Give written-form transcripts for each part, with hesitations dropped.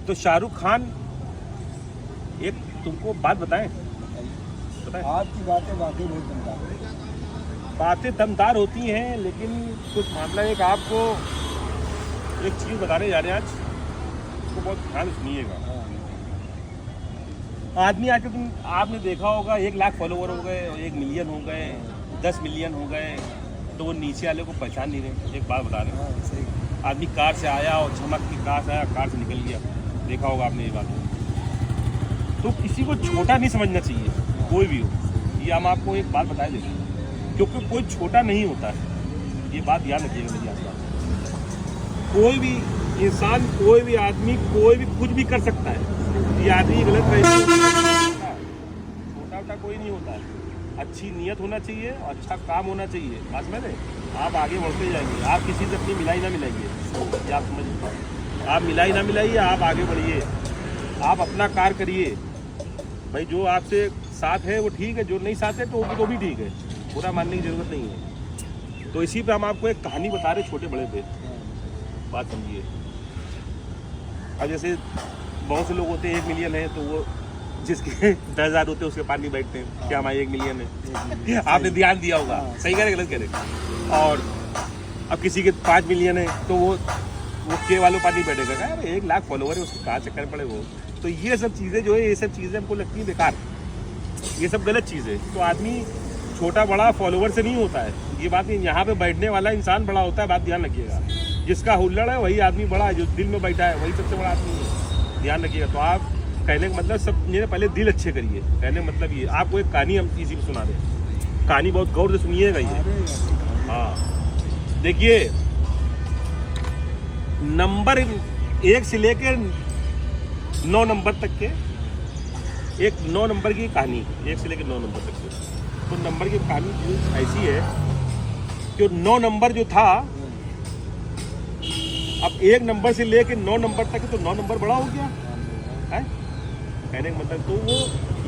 तो शाहरुख खान, एक तुमको बात बताएं, आपकी बातें वाकई बहुत दमदार है। बातें दमदार होती हैं, लेकिन कुछ मामला एक आपको एक चीज़ बताने जा रहे हैं आज, उसको बहुत ध्यान से सुनिएगा। आदमी आके तुम आपने देखा होगा 1 लाख फॉलोवर हो गए, 1 मिलियन हो गए, 10 मिलियन हो गए, तो वो नीचे वाले को पहचान नहीं रहे। एक बात बता रहे हैं, सही। आदमी कार से आया और झमक की कार से आया, कार से निकल गया, देखा होगा आपने ये बात। तो किसी को छोटा नहीं समझना चाहिए, कोई भी हो। ये हम आपको एक बात बताए देते हैं, क्योंकि कोई छोटा नहीं होता है, ये बात ध्यान रखिएगा मेरी आपका। कोई भी इंसान, कोई भी आदमी, कोई भी कुछ भी कर सकता है। ये आदमी गलत रहे, छोटा वोटा कोई नहीं होता है। अच्छी नीयत होना चाहिए, अच्छा काम होना चाहिए, बात मैंने। आप आगे बढ़ते जाएंगे, आप किसी से अपनी मिलाई ना मिलाइए, ये आप समझिए। आप मिलाई ना मिलाइए, आप आगे बढ़िए, आप अपना कार्य करिए। भाई जो आपसे साथ है वो ठीक है, जो नहीं साथ है तो भी ठीक है, पूरा मानने की जरूरत नहीं है। तो इसी पे हम आपको एक कहानी बता रहे छोटे बड़े पे, बात समझिए। अब जैसे बहुत से लोग होते हैं 1 मिलियन है, तो वो जिसके 10,000 होते हैं उसके पास नहीं बैठते हैं, क्या हमारे 1 मिलियन है। आपने ध्यान दिया होगा, सही कह रहे गलत कह रहे। और अब किसी के 5 मिलियन है, तो वो के वालों पास नहीं बैठेगा, क्या 1 लाख फॉलोवर है, उसके कहाँ चक्कर पड़े वो। तो ये सब चीज़ें जो है, ये सब चीज़ें हमको लगती हैं बेकार, ये सब गलत चीज़ है। तो आदमी छोटा बड़ा फॉलोवर से नहीं होता है, ये बात नहीं। यहाँ पे बैठने वाला इंसान बड़ा होता है, बात ध्यान रखिएगा। जिसका हुल्लड़ है वही आदमी बड़ा है, जो दिल में बैठा है वही सबसे बड़ा आदमी है, ध्यान रखिएगा। तो आप कहने का मतलब, सब मेरे पहले दिल अच्छे करिए, कहने का मतलब ये। आपको एक कहानी हम इसी पे सुना दें, कहानी बहुत गौर से सुनिएगा ये। हाँ देखिए, नंबर 1 से लेकर 9 नंबर तक के, एक 9 नंबर की कहानी, 1 से लेकर 9 नंबर तक के। तो नंबर की कहानी ऐसी है कि 9 नंबर जो था, अब 1 नंबर से लेकर 9 नंबर तक, तो 9 नंबर बड़ा हो गया है, कहने का मतलब। तो वो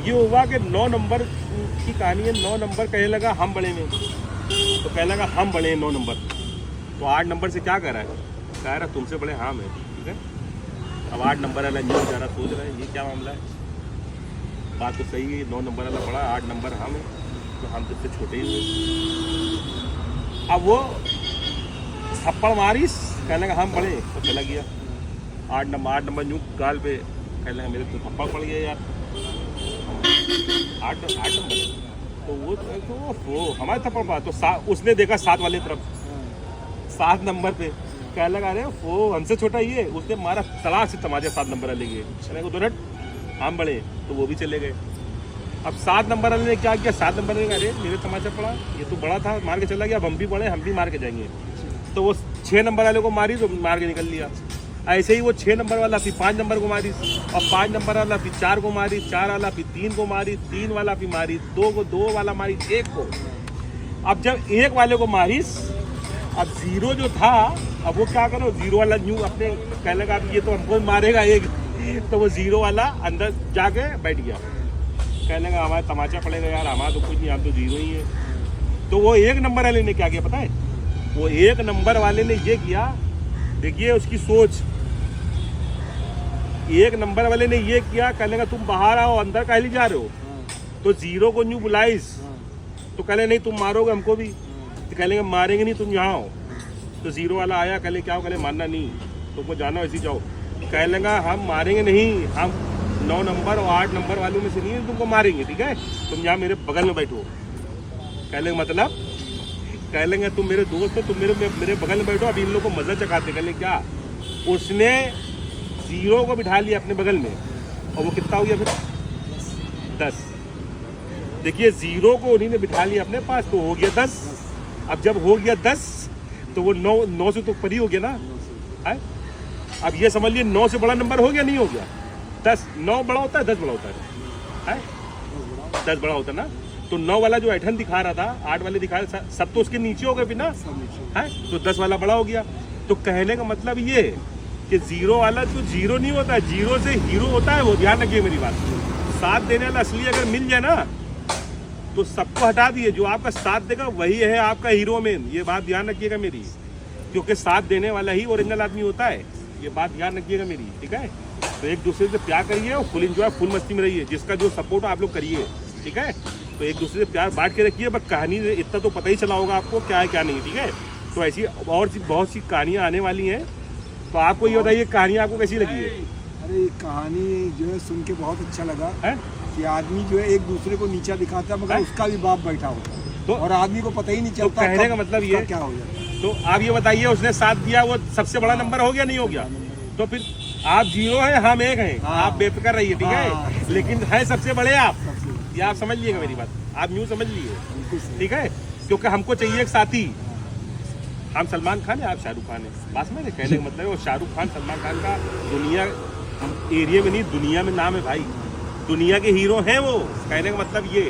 ये हुआ कि 9 नंबर की कहानी है। 9 नंबर कहने लगा हम बड़े में, तो कहने लगा हम बड़े हैं 9 नंबर। तो 8 नंबर से क्या कह रहा है, कह रहा तुमसे बड़े हम है, ठीक है। अब 8 नंबर वाला न्यूज़ जा रहा, सोच रहा है ये क्या मामला है। बात तो सही है, 9 नंबर वाला बड़ा, 8 नंबर हम है, तो हम तो छोटे ही हुए। अब वो थप्पड़ मारिस, कहने लगा हम बड़े, तो चला गया। 8 नंबर न्यू गाल पे, कहने लगा मेरे तो थप्पड़ पड़ गया यार, 8 नंबर। तो वो हमारे थप्पड़ पड़ा। तो उसने देखा 7 वाले तरफ, 7 नंबर पे, कहने लगा अरे वो हमसे छोटा ही है। उसने मारा तलाश से तमाचा 7 नंबर वाले के, कहने को दोनट हम बड़े, तो वो भी चले गए। अब 7 नंबर वाले ने क्या किया, 7 नंबर ने कहा अरे मेरे तमाचा पड़ा, ये तो बड़ा था, मार के चला गया, अब हम भी बड़े, हम भी मार के जाएंगे। तो वो 6 नंबर वाले को मारी, तो मार के निकल लिया। ऐसे ही वो 6 नंबर वाला फिर 5 नंबर को मारी, और 5 नंबर वाला फिर 4 को मारी, 4 वाला फिर 3 को मारी, 3 वाला फिर मारी, 2 वाला मारी, 1 को। अब जब 1 वाले को मारिस, अब 0 जो था, अब वो क्या करो, 0 वाला न्यू अपने कहने लगा ये तो हमको मारेगा एक, तो वो 0 वाला अंदर जाके बैठ गया, कहने लगा हमारे तमाचा पड़ेगा यार, हमारा तो कुछ नहीं, हम तो 0 ही है। तो वो 1 नंबर वाले ने क्या किया पता है, वो 1 नंबर वाले ने ये किया, देखिए उसकी सोच। 1 नंबर वाले ने ये किया, कहने लगा तुम बाहर आओ, अंदर काहे जा रहे हो। तो 0 को न्यू बुलाइस, तो कहले नहीं तुम मारोगे हमको भी, तो कहने लगा मारेंगे नहीं, तुम यहाँ आओ। तो 0 वाला आया, कहले क्या हो, कहले मानना नहीं, तुमको जाना वैसे जाओ। कहने लगा हम मारेंगे नहीं, हम 9 नंबर और 8 नंबर वालों में से नहीं है, तुमको मारेंगे, ठीक है, तुम यहाँ मेरे बगल में बैठो। कहने मतलब, कह लेंगे तुम मेरे दोस्त हो, तुम मेरे बगल में बैठो, अभी इन लोगों को मजा चखाते। कहले क्या, उसने 0 को बिठा लिया अपने बगल में, और वो कितना हो गया फिर 10। देखिए 0 को उन्हीं ने बिठा लिया अपने पास, तो हो गया 10। अब जब हो गया 10, तो वो 9 से तो परी हो गया ना है। अब ये समझ लिए 9 से बड़ा नंबर हो गया नहीं हो गया, 10। 9 बड़ा होता है, 10 बड़ा होता है 10 बड़ा होता है ना। तो 9 वाला जो ऐठन दिखा रहा था, 8 वाले दिखा रहा था, सब तो उसके नीचे हो गए बिना है, तो 10 वाला बड़ा हो गया। तो कहने का मतलब ये कि 0 वाला तो 0 नहीं होता, 0 से हीरो होता है वो, ध्यान रखिए मेरी बात। साथ देने वाला असली अगर मिल जाए ना, तो सबको हटा दिए, जो आपका साथ देगा वही है आपका हीरो मैन, ये बात ध्यान रखिएगा मेरी, क्योंकि साथ देने वाला ही ओरिजिनल आदमी होता है, ये बात ध्यान रखिएगा मेरी, ठीक है। तो एक दूसरे से प्यार करिए और फुल एंजॉय फुल मस्ती में रहिए, जिसका जो सपोर्ट आप लोग करिए, ठीक है। तो एक दूसरे से प्यार बांट के रखिए, बस कहानी इतना तो पता ही चला होगा आपको क्या है क्या नहीं, ठीक है। तो ऐसी और बहुत सी कहानियाँ आने वाली हैं, तो आपको ये बताइए कहानी आपको कैसी लगी है? अरे कहानी जो है सुन के बहुत अच्छा लगा है कि आदमी जो है एक दूसरे को नीचा दिखाता है, मगर उसका भी बाप बैठा होता है तो और आदमी को पता ही नहीं तो चलता कहने का मतलब ये क्या हो जाता है। तो आप ये बताइए, उसने साथ दिया वो सबसे बड़ा नंबर हो गया नहीं हो गया? तो फिर आप 0 हैं, हम 1 हैं, हाँ। आप बेफिक्र रहिए, ठीक है। हाँ। लेकिन है सबसे बड़े आप, सबसे ये आप समझ लीजिएगा मेरी बात, आप यूँ समझ लीजिए, बिल्कुल सही। ठीक है। क्योंकि हमको चाहिए एक साथी, हम सलमान खान है, आप शाहरुख खान है, बस में कहने का मतलब है वो शाहरुख खान सलमान खान का दुनिया एरिया में नहीं दुनिया में नाम है भाई, दुनिया के हीरो हैं वो, कहने का मतलब ये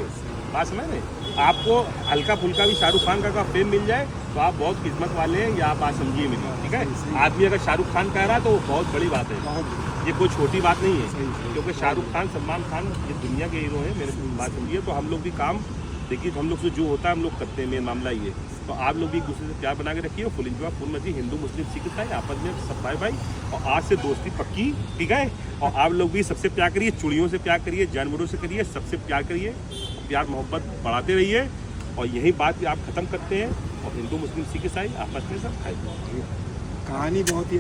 बात समझ रहे। आपको हल्का फुल्का भी शाहरुख खान का फेम मिल जाए तो आप बहुत किस्मत वाले हैं, या आप बात समझिए मेरी, ठीक है। आदमी अगर शाहरुख खान कह रहा है तो वो बहुत बड़ी बात है, बहुत ये कोई छोटी बात नहीं है, सही। क्योंकि शाहरुख खान सलमान खान ये दुनिया के हीरो हैं, मेरे बात समझिए। तो हम लोग भी काम देखिए, हम लोग से जो होता है हम लोग करते हैं, मेन मामला ये। तो आप लोग भी एक दूसरे से प्यार बना के रखिए, फुल एंजॉय फुल मजी, हिंदू मुस्लिम सिख ईसाई आपस में सब भाई भाई, और आज से दोस्ती पक्की, ठीक है। और आप लोग भी सबसे प्यार करिए, चुड़ियों से प्यार करिए, जानवरों से करिए, सबसे प्यार करिए, प्यार मोहब्बत बढ़ाते रहिए, और यही बात आप खत्म करते हैं। और हिंदू मुस्लिम सिख ईसाई आपस में सब खाए। कहानी बहुत ही